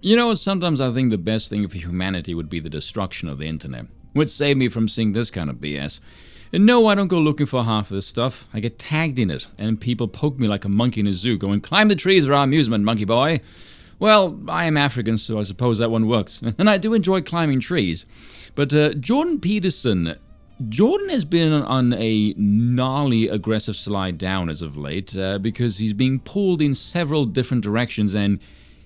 You know, sometimes I think the best thing for humanity would be the destruction of the internet. Would save me from seeing this kind of BS. And no, I don't go looking for half of this stuff. I get tagged in it, and people poke me like a monkey in a zoo, going, "Climb the trees for our amusement, monkey boy." Well, I am African, so I suppose that one works. And I do enjoy climbing trees. But Jordan Peterson... Jordan has been on a gnarly aggressive slide down as of late because he's being pulled in several different directions, and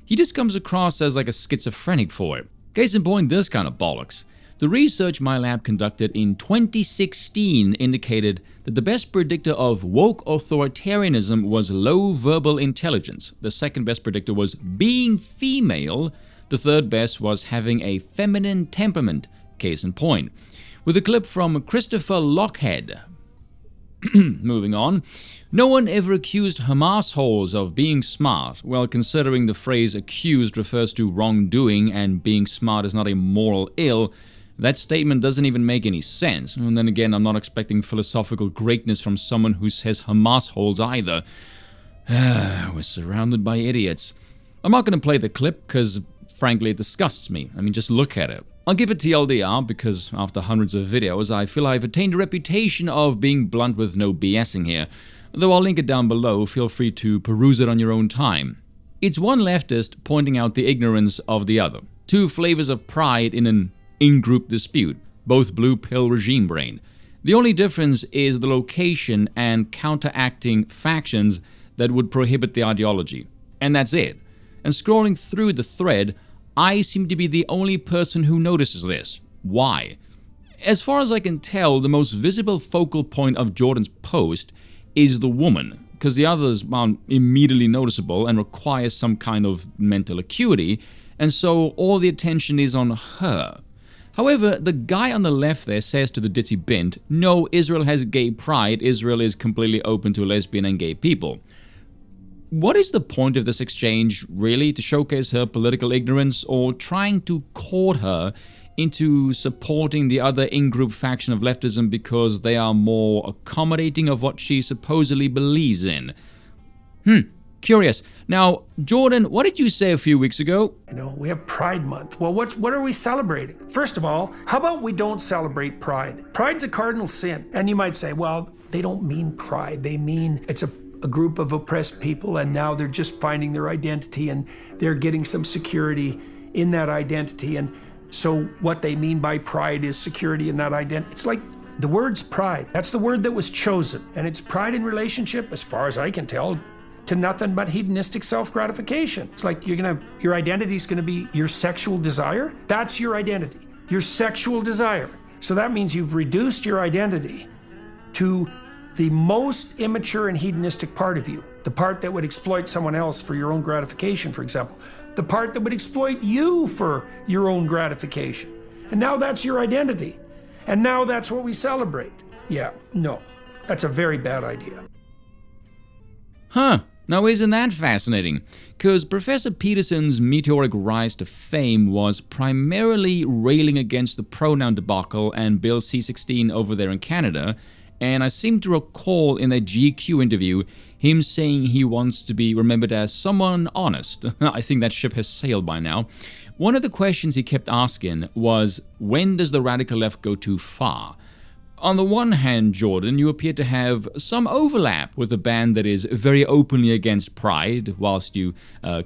he just comes across as like a schizophrenic for it. Case in point, this kind of bollocks. The research my lab conducted in 2016 indicated that the best predictor of woke authoritarianism was low verbal intelligence. The second best predictor was being female. The third best was having a feminine temperament. Case in point. With a clip from Christopher Lochhead. Moving on. No one ever accused Hamas holes of being smart. Well, considering the phrase accused refers to wrongdoing and being smart is not a moral ill, that statement doesn't even make any sense. And then again, I'm not expecting philosophical greatness from someone who says Hamas holes either. We're surrounded by idiots. I'm not going to play the clip because, frankly, it disgusts me. I mean, just look at it. I'll give it TLDR because after hundreds of videos, I feel I've attained a reputation of being blunt with no BSing here. Though I'll link it down below, feel free to peruse it on your own time. It's one leftist pointing out the ignorance of the other. Two flavors of pride in an in-group dispute, both blue pill regime brain. The only difference is the location and counteracting factions that would prohibit the ideology. And that's it. And scrolling through the thread, I seem to be the only person who notices this. Why? As far as I can tell, the most visible focal point of Jordan's post is the woman, because the others aren't immediately noticeable and require some kind of mental acuity, and so all the attention is on her. However, the guy on the left there says to the ditzy bint, no, Israel has gay pride, Israel is completely open to lesbian and gay people. What is the point of this exchange, really? To showcase her political ignorance or trying to court her into supporting the other in-group faction of leftism because they are more accommodating of what she supposedly believes in? Curious. Now, Jordan, what did you say a few weeks ago? We have Pride Month. Well, what are we celebrating? First of all, how about we don't celebrate pride? Pride's a cardinal sin. And you might say, well, they don't mean pride. They mean it's a group of oppressed people, and now they're just finding their identity and they're getting some security in that identity. And so what they mean by pride is security in that identity. It's like the word's pride. That's the word that was chosen. And it's pride in relationship, as far as I can tell, to nothing but hedonistic self-gratification. It's like your identity is going to be your sexual desire. That's your identity, your sexual desire. So that means you've reduced your identity to the most immature and hedonistic part of you, the part that would exploit someone else for your own gratification, for example, the part that would exploit you for your own gratification. And now that's your identity. And now that's what we celebrate. Yeah, no, that's a very bad idea. Huh. Now isn't that fascinating? Because Professor Peterson's meteoric rise to fame was primarily railing against the pronoun debacle and Bill C-16 over there in Canada, and I seem to recall in that GQ interview him saying he wants to be remembered as someone honest. I think that ship has sailed by now. One of the questions he kept asking was, when does the radical left go too far? On the one hand, Jordan, you appear to have some overlap with a band that is very openly against pride. Whilst you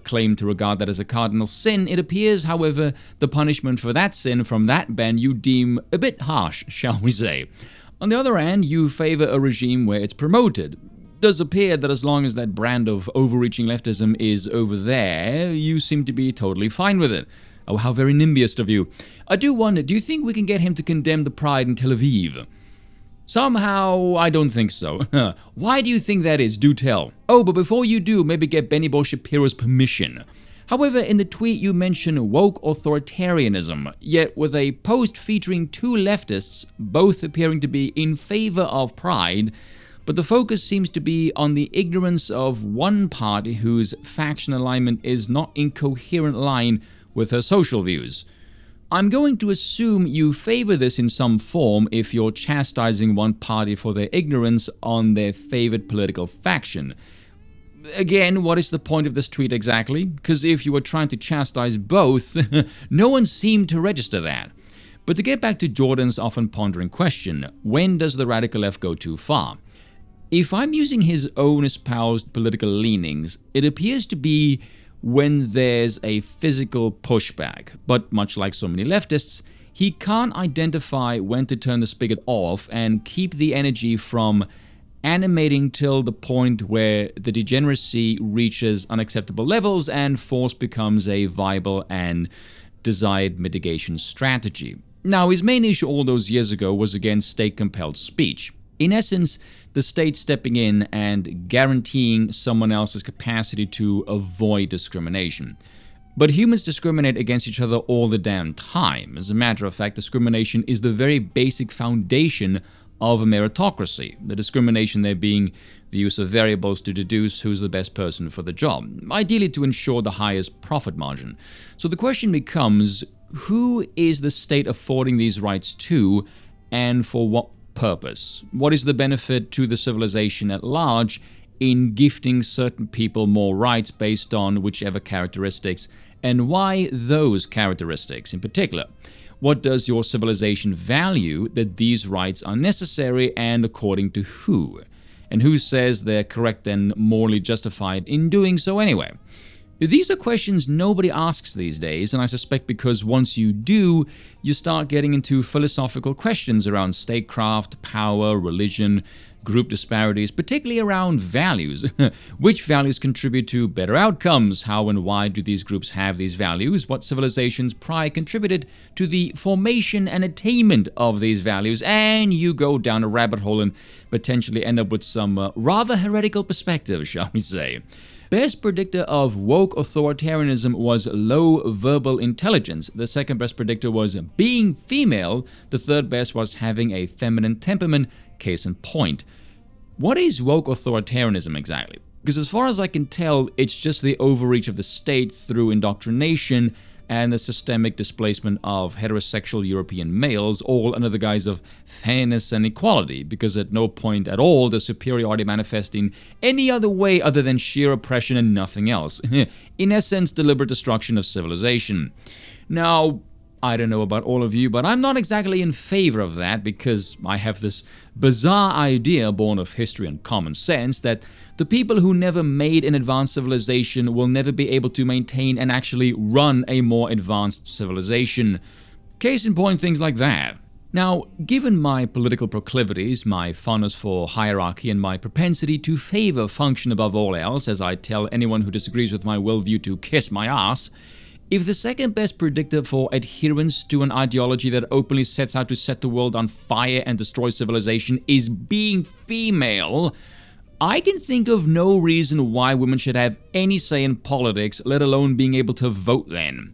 claim to regard that as a cardinal sin, it appears, however, the punishment for that sin from that band you deem a bit harsh, shall we say. On the other hand, you favor a regime where it's promoted. It does appear that as long as that brand of overreaching leftism is over there, you seem to be totally fine with it. Oh, how very NIMBYist of you. I do wonder, do you think we can get him to condemn the pride in Tel Aviv? Somehow, I don't think so. Why do you think that is? Do tell. Oh, but before you do, maybe get Benny Bo Shapiro's permission. However, in the tweet you mention woke authoritarianism, yet with a post featuring two leftists, both appearing to be in favor of pride, but the focus seems to be on the ignorance of one party whose faction alignment is not in coherent line with her social views. I'm going to assume you favor this in some form if you're chastising one party for their ignorance on their favored political faction. Again, what is the point of this tweet exactly? Because if you were trying to chastise both, no one seemed to register that. But to get back to Jordan's often pondering question, when does the radical left go too far? If I'm using his own espoused political leanings, it appears to be when there's a physical pushback. But much like so many leftists, he can't identify when to turn the spigot off and keep the energy from animating till the point where the degeneracy reaches unacceptable levels and force becomes a viable and desired mitigation strategy. Now, his main issue all those years ago was against state-compelled speech. In essence, the state stepping in and guaranteeing someone else's capacity to avoid discrimination. But humans discriminate against each other all the damn time. As a matter of fact, discrimination is the very basic foundation of a meritocracy. The discrimination there being the use of variables to deduce who's the best person for the job, ideally to ensure the highest profit margin. So the question becomes, who is the state affording these rights to, and for what purpose? What is the benefit to the civilization at large in gifting certain people more rights based on whichever characteristics, and why those characteristics in particular? What does your civilization value that these rights are necessary, and according to who? And who says they're correct and morally justified in doing so anyway? These are questions nobody asks these days, and I suspect because once you do, you start getting into philosophical questions around statecraft, power, religion, group disparities, particularly around values. Which values contribute to better outcomes? How and why do these groups have these values? What civilizations prior contributed to the formation and attainment of these values? And you go down a rabbit hole and potentially end up with some rather heretical perspectives, shall we say. Best predictor of woke authoritarianism was low verbal intelligence. The second best predictor was being female. The third best was having a feminine temperament. Case in point. What is woke authoritarianism exactly? Because as far as I can tell, it's just the overreach of the state through indoctrination and the systemic displacement of heterosexual European males, all under the guise of fairness and equality, because at no point at all does superiority manifest in any other way other than sheer oppression and nothing else. In essence, deliberate destruction of civilization. Now, I don't know about all of you, but I'm not exactly in favor of that, because I have this bizarre idea born of history and common sense that the people who never made an advanced civilization will never be able to maintain and actually run a more advanced civilization. Case in point, things like that. Now, given my political proclivities, my fondness for hierarchy, and my propensity to favor function above all else, as I tell anyone who disagrees with my worldview to kiss my ass, if the second best predictor for adherence to an ideology that openly sets out to set the world on fire and destroy civilization is being female, I can think of no reason why women should have any say in politics, let alone being able to vote then.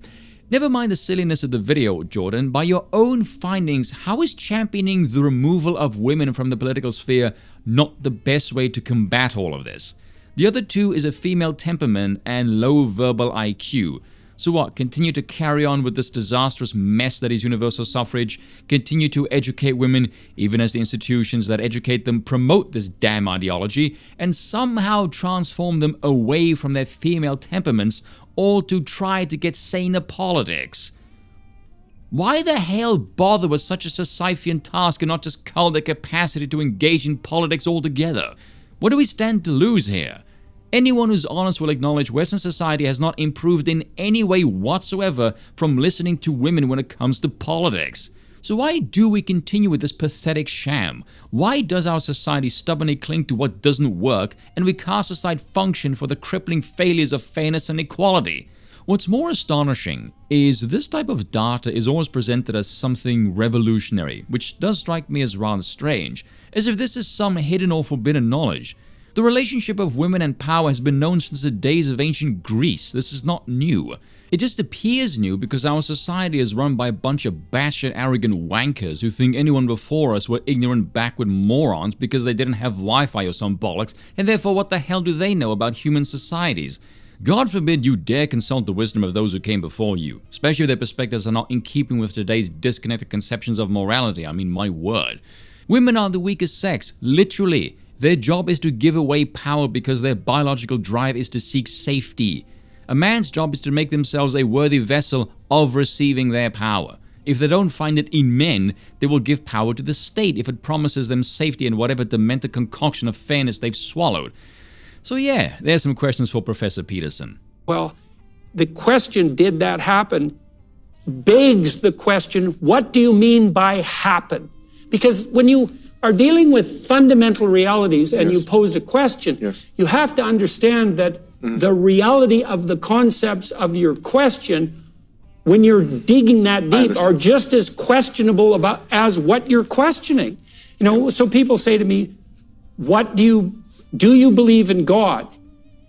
Never mind the silliness of the video, Jordan. By your own findings, how is championing the removal of women from the political sphere not the best way to combat all of this? The other two is a female temperament and low verbal IQ. So what, continue to carry on with this disastrous mess that is universal suffrage? Continue to educate women, even as the institutions that educate them promote this damn ideology, and somehow transform them away from their female temperaments, all to try to get saner politics? Why the hell bother with such a Sisyphean task and not just cull their capacity to engage in politics altogether? What do we stand to lose here? Anyone who's honest will acknowledge Western society has not improved in any way whatsoever from listening to women when it comes to politics. So why do we continue with this pathetic sham? Why does our society stubbornly cling to what doesn't work, and we cast aside function for the crippling failures of fairness and equality? What's more astonishing is this type of data is always presented as something revolutionary, which does strike me as rather strange, as if this is some hidden or forbidden knowledge. The relationship of women and power has been known since the days of ancient Greece. This is not new. It just appears new because our society is run by a bunch of batshit arrogant wankers who think anyone before us were ignorant backward morons because they didn't have Wi-Fi or some bollocks, and therefore what the hell do they know about human societies? God forbid you dare consult the wisdom of those who came before you, especially if their perspectives are not in keeping with today's disconnected conceptions of morality. I mean, my word. Women are the weakest sex, literally. Their job is to give away power because their biological drive is to seek safety. A man's job is to make themselves a worthy vessel of receiving their power. If they don't find it in men, they will give power to the state if it promises them safety in whatever demented concoction of fairness they've swallowed. So yeah, there's some questions for Professor Peterson. Well, the question, did that happen, begs the question, what do you mean by happen? Because when you are dealing with fundamental realities and you pose a question, you have to understand that the reality of the concepts of your question, when you're digging that deep, are just as questionable as what you're questioning. You know, so people say to me, do you believe in God?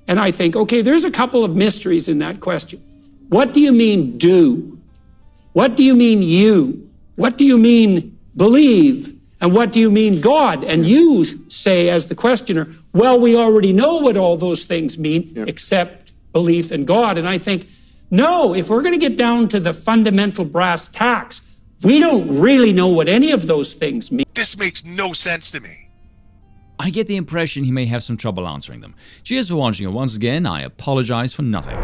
And I think, okay, there's a couple of mysteries in that question. What do you mean do? What do you mean you? What do you mean believe? And what do you mean God? And you say as the questioner, well, we already know what all those things mean, except belief in God. And I think, no, if we're going to get down to the fundamental brass tacks, we don't really know what any of those things mean. This makes no sense to me. I get the impression he may have some trouble answering them. Cheers for watching, and once again, I apologize for nothing.